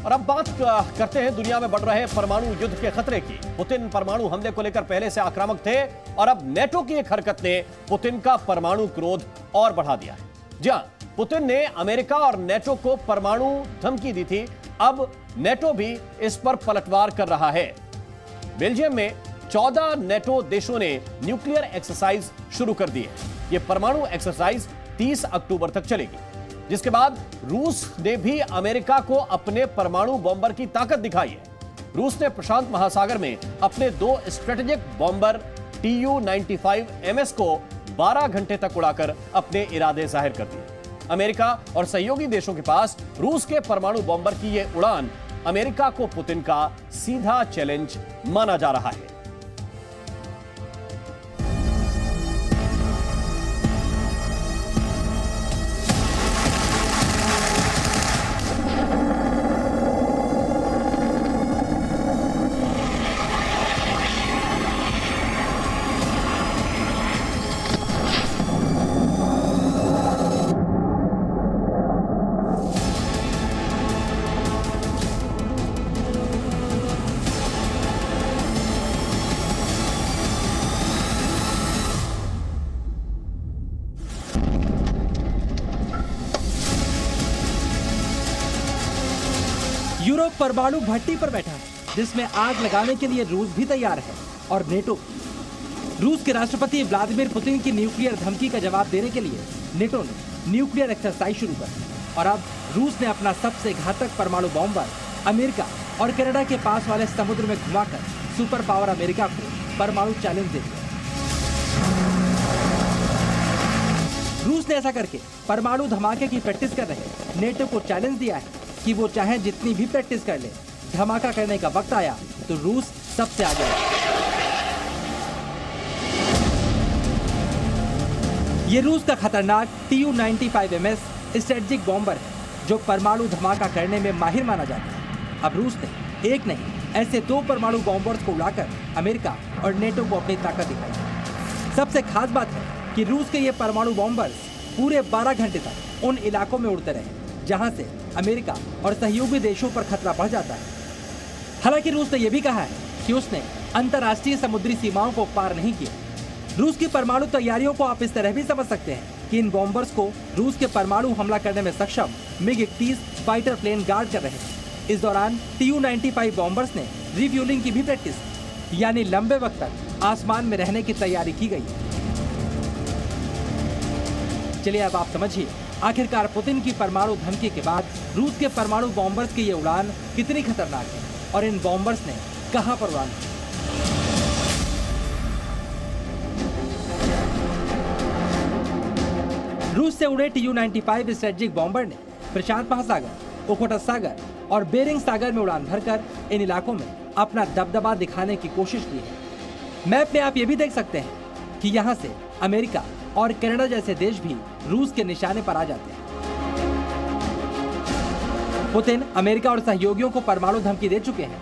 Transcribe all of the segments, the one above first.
और अब बात करते हैं दुनिया में बढ़ रहे परमाणु युद्ध के खतरे की। पुतिन परमाणु हमले को लेकर पहले से आक्रामक थे और अब नेटो की एक हरकत ने पुतिन का परमाणु क्रोध और बढ़ा दिया है। जी हां, पुतिन ने अमेरिका और नेटो को परमाणु धमकी दी थी, अब नेटो भी इस पर पलटवार कर रहा है। बेल्जियम में 14 नेटो देशों ने न्यूक्लियर एक्सरसाइज शुरू कर दी है। यह परमाणु एक्सरसाइज 30 अक्टूबर तक चलेगी, जिसके बाद रूस ने भी अमेरिका को अपने परमाणु बॉम्बर की ताकत दिखाई है। रूस ने प्रशांत महासागर में अपने 2 स्ट्रेटेजिक बॉम्बर Tu-95MS को 12 घंटे तक उड़ाकर अपने इरादे जाहिर कर दिए। अमेरिका और सहयोगी देशों के पास रूस के परमाणु बॉम्बर की यह उड़ान अमेरिका को पुतिन का सीधा चैलेंज माना जा रहा है। यूरोप परमाणु भट्टी पर बैठा है, जिसमें आग लगाने के लिए रूस भी तैयार है और नेटो भी। रूस के राष्ट्रपति व्लादिमीर पुतिन की न्यूक्लियर धमकी का जवाब देने के लिए नेटो ने न्यूक्लियर एक्सरसाइज शुरू कर दी और अब रूस ने अपना सबसे घातक परमाणु बॉम्बर अमेरिका और कनाडा के पास वाले समुद्र में घुमाकर सुपर पावर अमेरिका को परमाणु चैलेंज दे दिया। रूस ने ऐसा करके परमाणु धमाके की प्रैक्टिस कर रहे नेटो को चैलेंज दिया है कि वो चाहे जितनी भी प्रैक्टिस कर ले, धमाका करने का वक्त आया तो रूस सबसे आगे है। ये रूस का खतरनाक Tu-95MS स्ट्रेटेजिक बॉम्बर है, जो परमाणु धमाका करने में माहिर माना जाता है। अब रूस ने एक नहीं ऐसे 2 परमाणु बॉम्बर्स को उड़ाकर अमेरिका और नेटो को अपनी ताकत दिखाई। सबसे खास बात है कि रूस के ये परमाणु बॉम्बर्स पूरे 12 घंटे तक उन इलाकों में उड़ते रहे जहां से अमेरिका और सहयोगी देशों पर खतरा बढ़ जाता है। हालांकि रूस ने यह भी कहा है कि उसने अंतर्राष्ट्रीय समुद्री सीमाओं को पार नहीं किया। रूस की परमाणु तैयारियों को आप इस तरह भी समझ सकते हैं कि इन बॉम्बर्स को रूस के परमाणु हमला करने में सक्षम MiG-31 फाइटर प्लेन गार्ड कर रहे हैं। इस दौरान Tu-95 बॉम्बर्स ने रिफ्यूलिंग की भी प्रैक्टिस, यानी लंबे वक्त तक आसमान में रहने की तैयारी की गई है। चलिए अब आप समझिए आखिरकार पुतिन की परमाणु धमकी के बाद रूस के परमाणु बॉम्बर्स की ये उड़ान कितनी खतरनाक है और इन बॉम्बर्स ने कहां पर उड़ान की। रूस से उड़े Tu-95 स्ट्रेटेजिक बॉम्बर ने प्रशांत महासागर, ओखोटक सागर और बेरिंग सागर में उड़ान भरकर इन इलाकों में अपना दबदबा दिखाने की कोशिश की है। मैप में आप ये भी देख सकते हैं कि यहाँ से अमेरिका और कनाडा जैसे देश भी रूस के निशाने पर आ जाते हैं। पुतिन अमेरिका और सहयोगियों को परमाणु धमकी दे चुके हैं।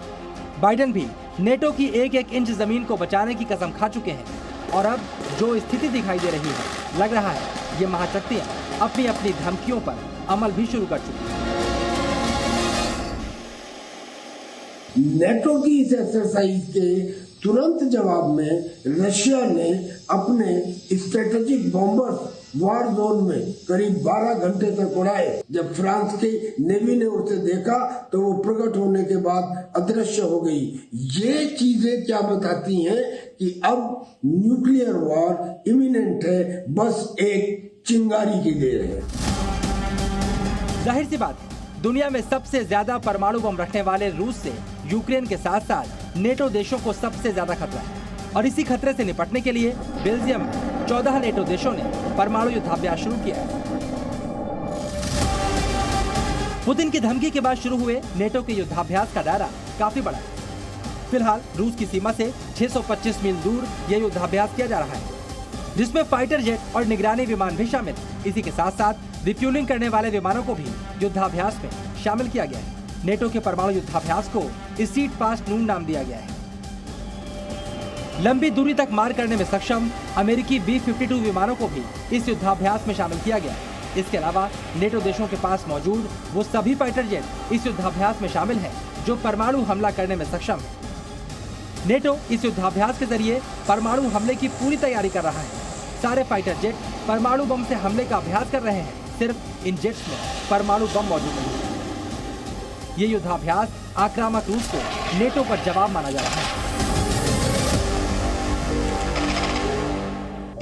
बाइडेन भी नेटो की 1-1 इंच जमीन को बचाने की कसम खा चुके हैं और अब जो स्थिति दिखाई दे रही है, लग रहा है ये महाशक्तियां अपनी अपनी धमकियों पर अमल भी शुरू कर चुकी हैं। नेटो की इस एक्सरसाइज के तुरंत जवाब में रशिया ने अपने स्ट्रेटेजिक बॉम्बर वार जोन में करीब 12 घंटे तक उड़ाए। जब फ्रांस की नेवी ने उसे देखा तो वो प्रकट होने के बाद अदृश्य हो गई। ये चीजें क्या बताती हैं कि अब न्यूक्लियर वॉर इमिनेंट है, बस एक चिंगारी की देर है। जाहिर सी बात है, दुनिया में सबसे ज्यादा परमाणु बम रखने वाले रूस से यूक्रेन के साथ साथ नेटो देशों को सबसे ज्यादा खतरा है और इसी खतरे से निपटने के लिए बेल्जियम में 14 नेटो देशों ने परमाणु युद्धाभ्यास शुरू किया है। पुतिन की धमकी के बाद शुरू हुए नेटो के युद्धाभ्यास का दायरा काफी बड़ा है। फिलहाल रूस की सीमा से 625 मील दूर यह युद्धाभ्यास किया जा रहा है, जिसमें फाइटर जेट और निगरानी विमान भी शामिल। इसी के साथ साथ रिफ्यूलिंग करने वाले विमानों को भी युद्धाभ्यास में शामिल किया गया है। नेटो के परमाणु युद्धाभ्यास को स्ट्रीट फास्ट नून नाम दिया गया है। लंबी दूरी तक मार करने में सक्षम अमेरिकी B-52 विमानों को भी इस युद्धाभ्यास में शामिल किया गया है। इसके अलावा नेटो देशों के पास मौजूद वो सभी फाइटर जेट इस युद्धाभ्यास में शामिल हैं जो परमाणु हमला करने में सक्षम है। नेटो इस युद्धाभ्यास के जरिए परमाणु हमले की पूरी तैयारी कर रहा है। सारे फाइटर जेट परमाणु बम से हमले का अभ्यास कर रहे हैं, सिर्फ इन जेट्स में परमाणु बम मौजूद नहीं है। ये युद्धाभ्यास आक्रामक रूस को नेटो पर जवाब माना जा रहा है।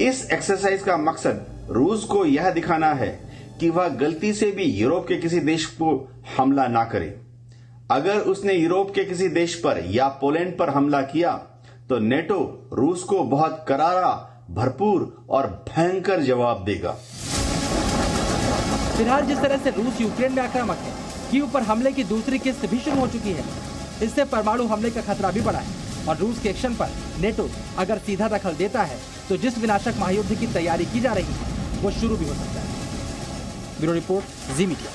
इस एक्सरसाइज का मकसद रूस को यह दिखाना है कि वह गलती से भी यूरोप के किसी देश को हमला ना करे। अगर उसने यूरोप के किसी देश पर या पोलैंड पर हमला किया तो नेटो रूस को बहुत करारा, भरपूर और भयंकर जवाब देगा। फिलहाल जिस तरह से रूस यूक्रेन में आक्रामक है, कीव पर हमले की दूसरी किस्त भी शुरू हो चुकी है। इससे परमाणु हमले का खतरा भी बढ़ा है और रूस के एक्शन पर नेटो अगर सीधा दखल देता है तो जिस विनाशक महायुद्ध की तैयारी की जा रही है वो शुरू भी हो सकता है। ब्यूरो रिपोर्ट, जी मीडिया।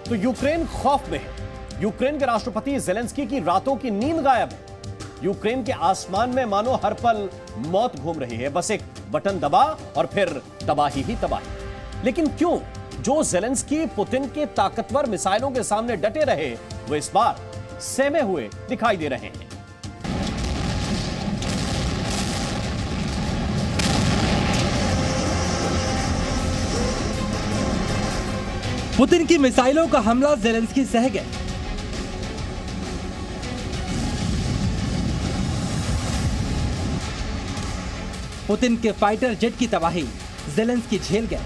तो यूक्रेन खौफ में है। यूक्रेन के राष्ट्रपति ज़ेलेंस्की की रातों की नींद गायब है। यूक्रेन के आसमान में मानो हर पल मौत घूम रही है। बस एक बटन दबा और फिर तबाही ही तबाही। लेकिन क्यों जो ज़ेलेंस्की पुतिन के ताकतवर मिसाइलों के सामने डटे रहे वो इस बार सहमे हुए दिखाई दे रहे हैं। पुतिन की मिसाइलों का हमला ज़ेलेंस्की सह गए। पुतिन के फाइटर जेट की तबाही ज़ेलेंस्की झेल गए।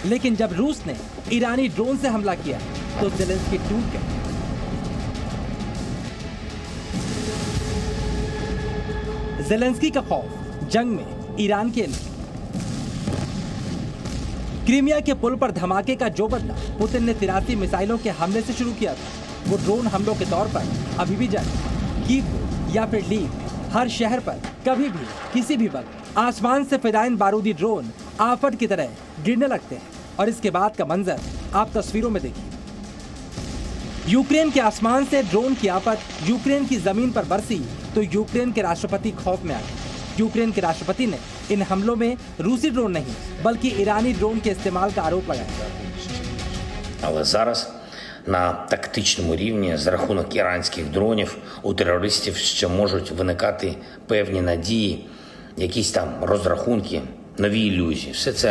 लेकिन जब रूस ने ईरानी ड्रोन से हमला किया तो ज़ेलेंस्की टूट गए। ज़ेलेंस्की का खौफ जंग में ईरान के लिए। क्रीमिया के पुल पर धमाके का जो बदला पुतिन ने 83 मिसाइलों के हमले से शुरू किया था, वो ड्रोन हमलों के तौर पर अभी भी जारी। कीव या फिर लीव, हर शहर पर कभी भी किसी भी वक्त आसमान से फिदाइन बारूदी ड्रोन आफत की तरह गिरने लगते हैं और इसके बाद का मंजर आप तस्वीरों में देखिए। यूक्रेन के आसमान से ड्रोन की आफत यूक्रेन की जमीन पर बरसी तो यूक्रेन के राष्ट्रपति खौफ में आ गए। यूक्रेन के राष्ट्रपति ने इन हमलों में रूसी ड्रोन नहीं बल्कि ईरानी ड्रोन के इस्तेमाल का आरोप लगाया। Але зараз на тактичному рівні за рахунок іранських дронів у терористів ще можуть виникати певні надії, якісь там розрахунки, нові ілюзії. Все це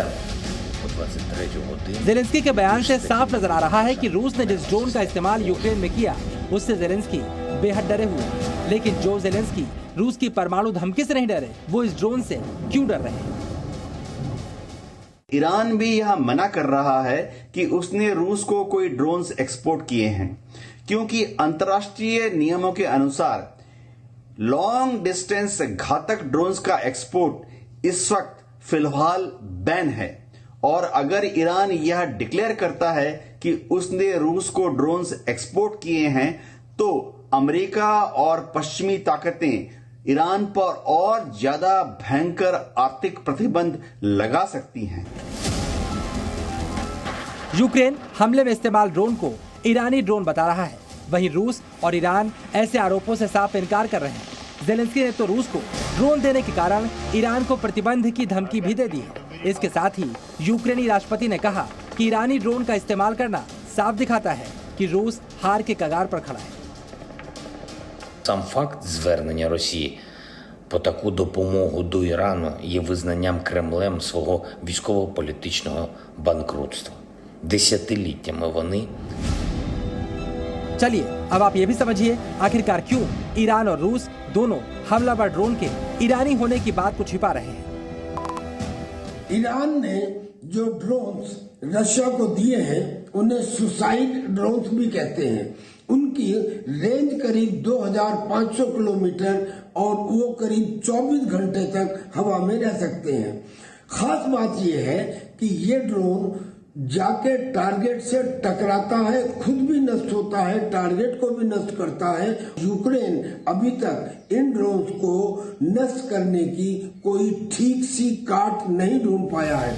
о 23 годині. ज़ेलेंस्की के बयान से साफ नजर आ रहा है कि रूस ने जिस ड्रोन का इस्तेमाल यूक्रेन में किया उससे ज़ेलेंस्की बेहद डरे हुए हैं। लेकिन जो ज़ेलेंस्की रूस की परमाणु धमकी से नहीं डरे, वो इस ड्रोन से क्यों डर रहे हैं? ईरान भी यह मना कर रहा है कि उसने रूस को कोई ड्रोन्स एक्सपोर्ट किए हैं, क्योंकि अंतर्राष्ट्रीय नियमों के अनुसार लॉन्ग डिस्टेंस घातक ड्रोन्स का एक्सपोर्ट इस वक्त फिलहाल बैन है। और अगर ईरान यह डिक्लेयर करता है कि उसने रूस को ड्रोन्स एक्सपोर्ट किए हैं तो अमेरिका और पश्चिमी ताकतें ईरान पर और ज्यादा भयंकर आर्थिक प्रतिबंध लगा सकती हैं। यूक्रेन हमले में इस्तेमाल ड्रोन को ईरानी ड्रोन बता रहा है, वहीं रूस और ईरान ऐसे आरोपों से साफ इनकार कर रहे हैं। ज़ेलेंस्की ने तो रूस को ड्रोन देने के कारण ईरान को प्रतिबंध की धमकी भी दे दी है। इसके साथ ही यूक्रेनी राष्ट्रपति ने कहा कि ईरानी ड्रोन का इस्तेमाल करना साफ दिखाता है कि रूस हार के कगार पर खड़ा है। Сам факт звернення Росії по таку допомогу до Ірану є визнанням Кремлем свого військово-політичного банкрутства. Десятиліттями вони. चलिए अब आप ये भी समझिए आखिरकार क्यों ईरान और रूस दोनों हमलावर ड्रोन के ईरानी होने की बात को छिपा रहे हैं। ईरान ने जो ड्रोन्स रशिया को दिए हैं उन्हें सुसाइड ड्रोन्स भी कहते हैं। उनकी रेंज करीब 2500 किलोमीटर और वो करीब 24 घंटे तक हवा में रह सकते हैं। खास बात यह है कि ये ड्रोन जाके टारगेट से टकराता है, खुद भी नष्ट होता है, टारगेट को भी नष्ट करता है। यूक्रेन अभी तक इन ड्रोन्स को नष्ट करने की कोई ठीक सी काट नहीं ढूंढ पाया है।